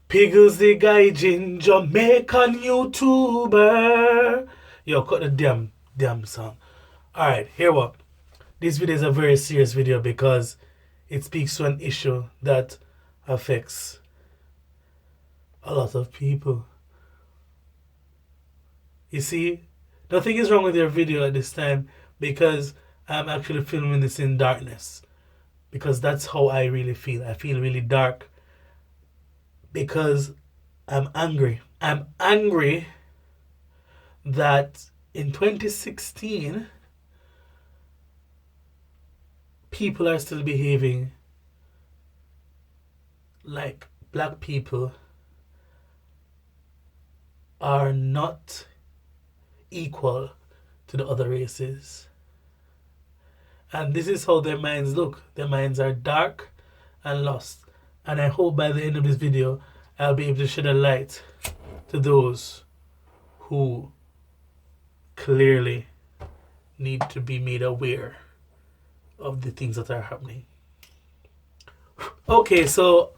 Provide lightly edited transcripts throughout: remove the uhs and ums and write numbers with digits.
PigglesDiGaijin, Jamaican YouTuber. Yo, cut the damn song. Alright, here what? This video is a very serious video because it speaks to an issue that affects a lot of people. You see, nothing is wrong with your video at this time because I'm actually filming this in darkness. Because that's how I really feel. I feel really dark because I'm angry. I'm angry that in 2016 people are still behaving like black people are not equal to the other races. And this is how their minds look. Their minds are dark and lost. And I hope by the end of this video, I'll be able to shed a light to those who clearly need to be made aware of the things that are happening. Okay, so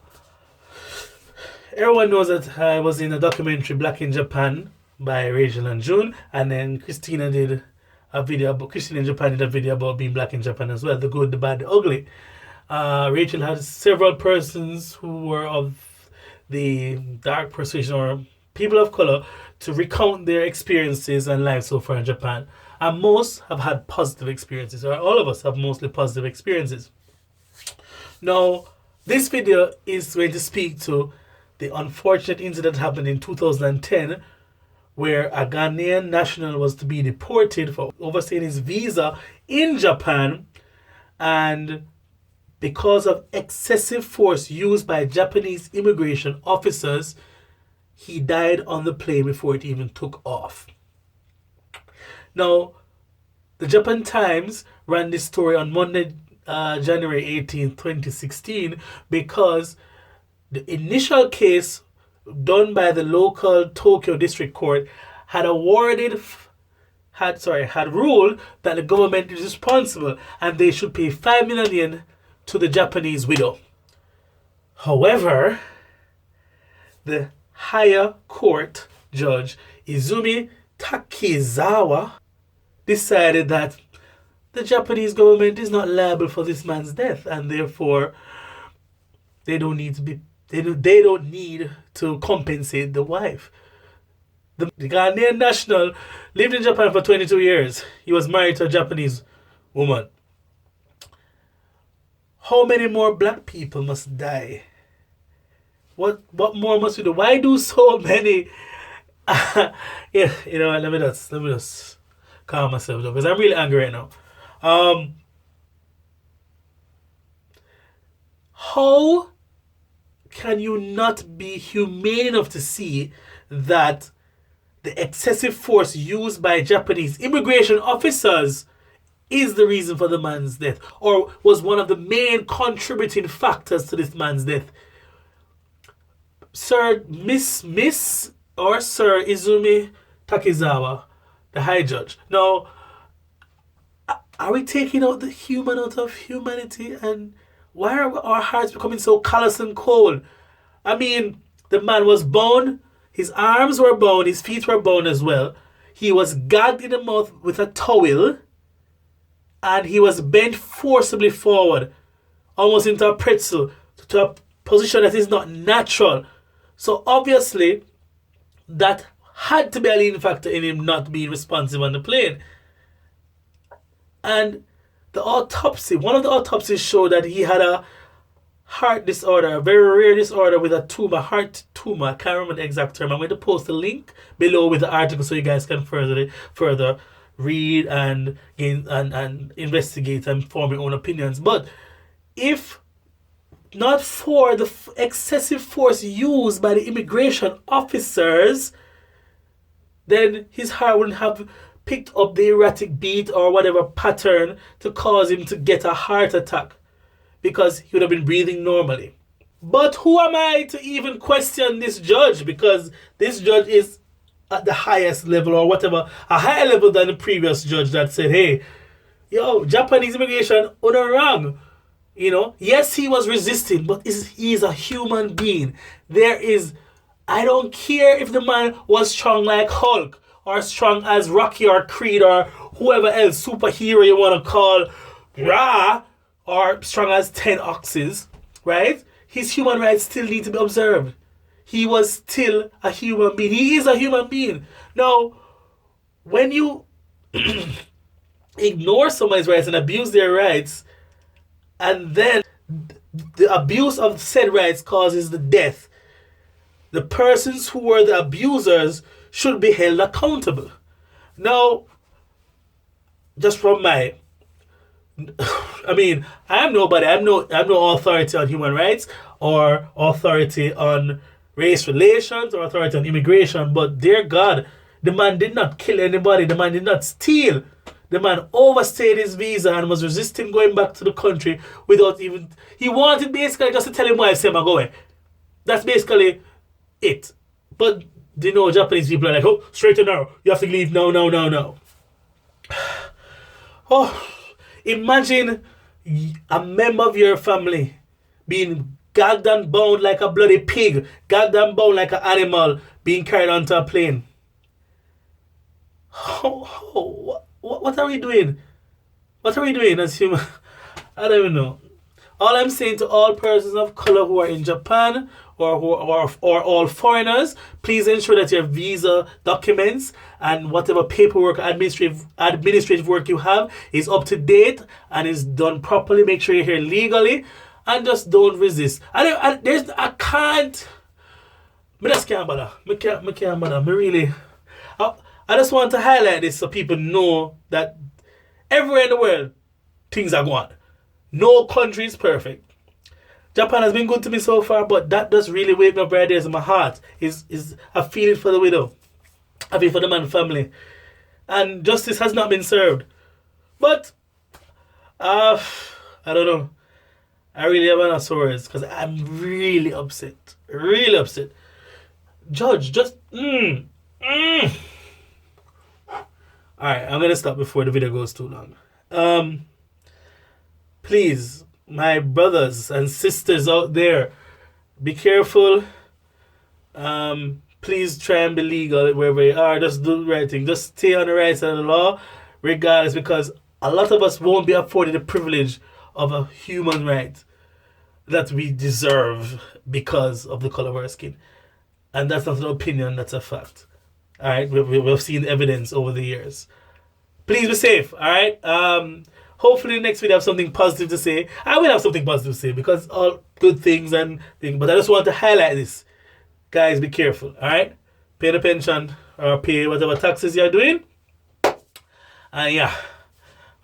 everyone knows that I was in a documentary, Black in Japan, by Rachel and June, and then Christina in Japan did a video about being black in Japan as well, the good, the bad, the ugly. Rachel had several persons who were of the dark persuasion or people of color to recount their experiences and lives so far in Japan. And most have had positive experiences, or all of us have mostly positive experiences. Now, this video is going to speak to the unfortunate incident that happened in 2010 where a Ghanaian national was to be deported for overstaying his visa in Japan, and because of excessive force used by Japanese immigration officers, he died on the plane before it even took off. Now, the Japan Times ran this story on Monday, January 18, 2016, because the initial case done by the local Tokyo District Court had ruled that the government is responsible and they should pay 5 million yen to the Japanese widow. However, the higher court judge Izumi Takizawa decided that the Japanese government is not liable for this man's death, and therefore they don't need to compensate the wife. The Ghanaian national lived in Japan for 22 years. He was married to a Japanese woman. How many more black people must die? What more must we do? Why do so many? Yeah, you know what? Let me just calm myself down because I'm really angry right now. How can you not be humane enough to see that the excessive force used by Japanese immigration officers is the reason for the man's death, or was one of the main contributing factors to this man's death? Sir Izumi Takizawa, the High Judge. Now, are we taking out the human out of humanity? And why are our hearts becoming so callous and cold? I mean, the man was bound, his arms were bound, his feet were bound as well. He was gagged in the mouth with a towel, and he was bent forcibly forward, almost into a pretzel, to a position that is not natural. So obviously, that had to be a leading factor in him not being responsive on the plane. And one of the autopsies showed that he had a heart disorder, a very rare disorder with a tumor, heart tumor. I can't remember the exact term. I'm going to post a link below with the article so you guys can further read and investigate and form your own opinions. But if not for the excessive force used by the immigration officers, then his heart wouldn't have picked up the erratic beat or whatever pattern to cause him to get a heart attack, because he would have been breathing normally. But who am I to even question this judge? Because this judge is at the highest level, or whatever, a higher level than the previous judge that said, hey, yo, Japanese immigration, on wrong. You know, yes, he was resisting, but he is a human being. I don't care if the man was strong like Hulk, or strong as Rocky or Creed or whoever else superhero you want to call Ra, or strong as 10 oxes, right? His human rights still need to be observed. He was still a human being. He is a human being. Now, when you ignore someone's rights and abuse their rights, and then the abuse of said rights causes the death, the persons who were the abusers should be held accountable. Now, just from my, I mean, I am nobody. I'm no authority on human rights or authority on race relations or authority on immigration. But dear God, the man did not kill anybody. The man did not steal. The man overstayed his visa and was resisting going back to the country without even. He wanted basically just to tell him why I say I'm going. That's basically it. But you know, Japanese people are like, oh, straight and narrow. You have to leave. No, no, no, no. Oh, imagine a member of your family being gagged and bound like a bloody pig, gagged and bound like an animal, being carried onto a plane. What are we doing? What are we doing as human? I don't even know. All I'm saying to all persons of color who are in Japan or all foreigners, please ensure that your visa documents and whatever paperwork, administrative work you have is up to date and is done properly. Make sure you're here legally and just don't resist. I can't. I just can't bother. I can't bother. I just want to highlight this so people know that everywhere in the world, things are going. No country is perfect. Japan has been good to me so far, but that does really wake me up right there in my heart. Is I feel it for the widow. I feel for the man family. And justice has not been served. But, I don't know. I really have an words because I'm really upset. Really upset. Judge, just, Alright, I'm going to stop before the video goes too long. Please, my brothers and sisters out there, be careful. Please try and be legal wherever you are. Just do the right thing. Just stay on the right side of the law, regardless, because a lot of us won't be afforded the privilege of a human right that we deserve because of the color of our skin. And that's not an opinion, that's a fact. Alright, we've seen evidence over the years. Please be safe, alright? Hopefully next video I have something positive to say. I will have something positive to say because all good things and things. But I just want to highlight this. Guys, be careful, alright? Pay the pension or pay whatever taxes you're doing. And yeah.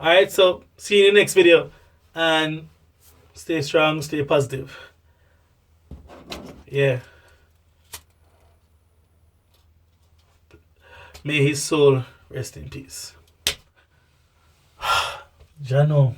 Alright, so see you in the next video. And stay strong, stay positive. Yeah. May his soul rest in peace. Jano.